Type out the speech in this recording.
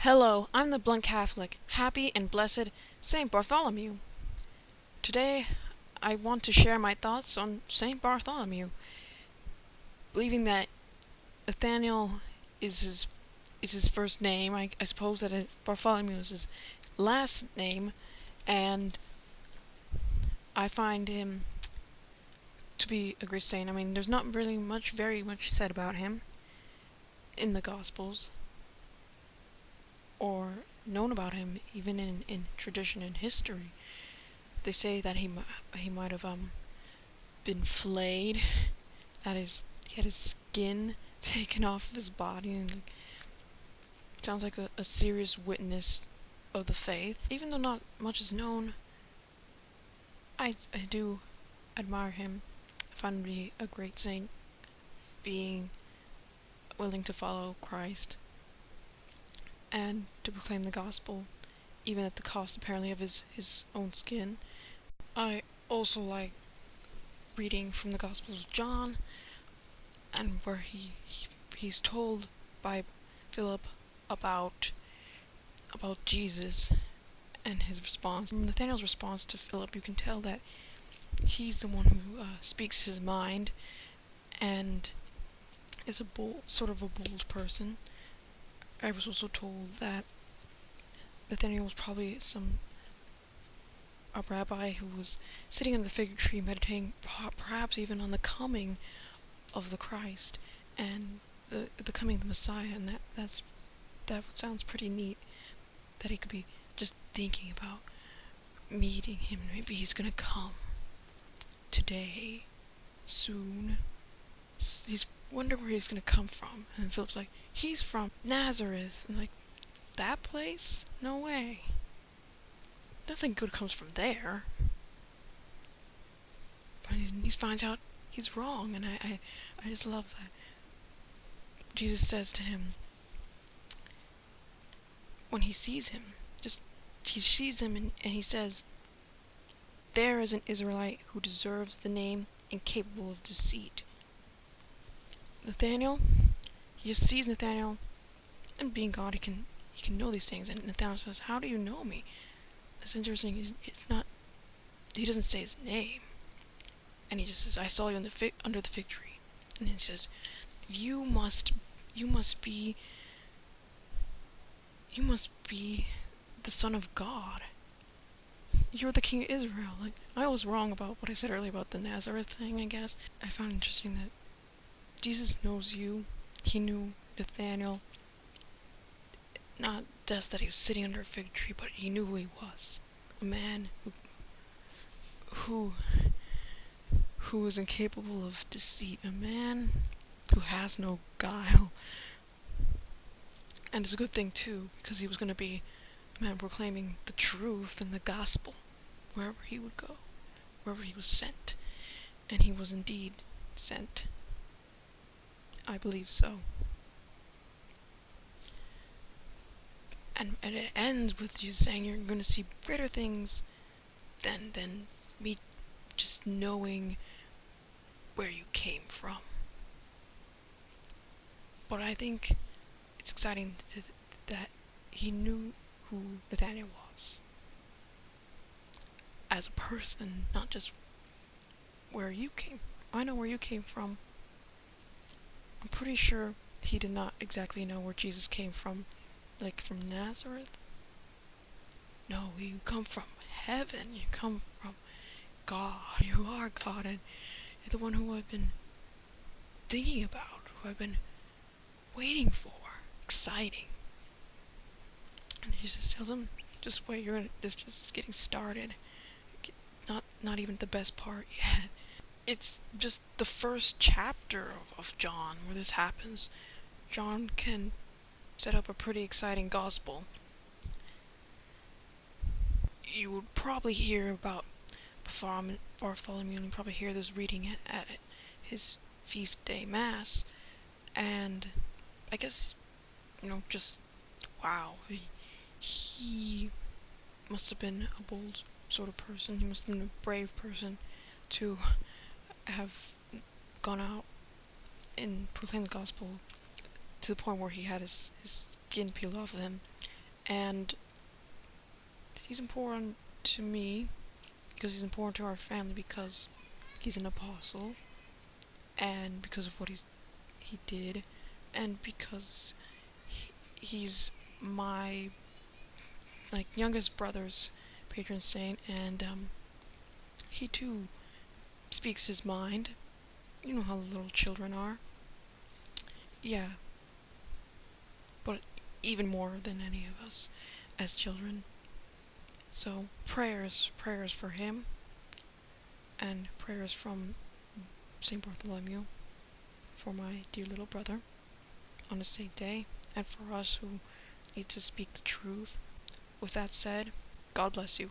Hello, I'm the blunt Catholic, happy and blessed Saint Bartholomew. Today, I want to share my thoughts on Saint Bartholomew, believing that Nathaniel is his first name. I suppose that Bartholomew is his last name, and I find him to be a great saint. I mean, there's not really very much said about him in the Gospels, or known about him even in tradition and history. They say that he might have been flayed, that he had his skin taken off of his body, and sounds like a serious witness of the faith. Even though not much is known, I do admire him. I find him to be a great saint, being willing to follow Christ and to proclaim the gospel, even at the cost apparently of his own skin. I also like reading from the Gospels of John, and where he's told by Philip about Jesus and his response. From Nathaniel's response to Philip, you can tell that he's the one who speaks his mind and is a bold person. I was also told that Nathaniel was probably a rabbi who was sitting under the fig tree meditating, perhaps even on the coming of the Christ and the coming of the Messiah, and that sounds pretty neat, that he could be just thinking about meeting him. Maybe he's gonna come today, soon. He's wondering where he's gonna come from, and Philip's like, he's from Nazareth, and like, that place? No way. Nothing good comes from there. But he finds out he's wrong, and I just love that. Jesus says to him, when he sees him, he sees him and he says, "There is an Israelite who deserves the name incapable of deceit." Nathaniel, he just sees Nathaniel, and being God, he can know these things. And Nathaniel says, "How do you know me?" It's interesting. He doesn't say his name, and he just says, "I saw you under the fig tree." And then he says, "You must be the Son of God. You're the King of Israel." Like, I was wrong about what I said earlier about the Nazareth thing, I guess. I found it interesting that Jesus knows you. He knew Nathaniel. Not just that he was sitting under a fig tree, but he knew who he was. A man who is incapable of deceit. A man who has no guile. And it's a good thing, too, because he was going to be a man proclaiming the truth and the gospel wherever he would go, wherever he was sent. And he was indeed sent. I believe so. And it ends with Jesus saying, "You're going to see greater things than me just knowing where you came from." But I think it's exciting that he knew who Nathaniel was as a person, not just where you came. I know where you came from. I'm pretty sure he did not exactly know where Jesus came from, like from Nazareth. No, you come from heaven. You come from God. You are God, and you're the one who I've been thinking about, who I've been waiting for. Exciting. And Jesus tells him, "Just wait. This just getting started. Not even the best part yet." It's just the first chapter of John where this happens. John can set up a pretty exciting gospel. You would probably hear about Bartholomew, and you probably hear this reading at his feast day mass, and I guess, just wow, he must have been a bold sort of person. He must have been a brave person to have gone out and proclaimed the gospel to the point where he had his skin peeled off of him. And he's important to me because he's important to our family because he's an apostle and because of what he did and because he's my youngest brother's patron saint, and he too speaks his mind. You know how little children are. Yeah, but even more than any of us as children. So prayers for him, and prayers from Saint Bartholomew for my dear little brother on his saint day, and for us who need to speak the truth. With that said, God bless you.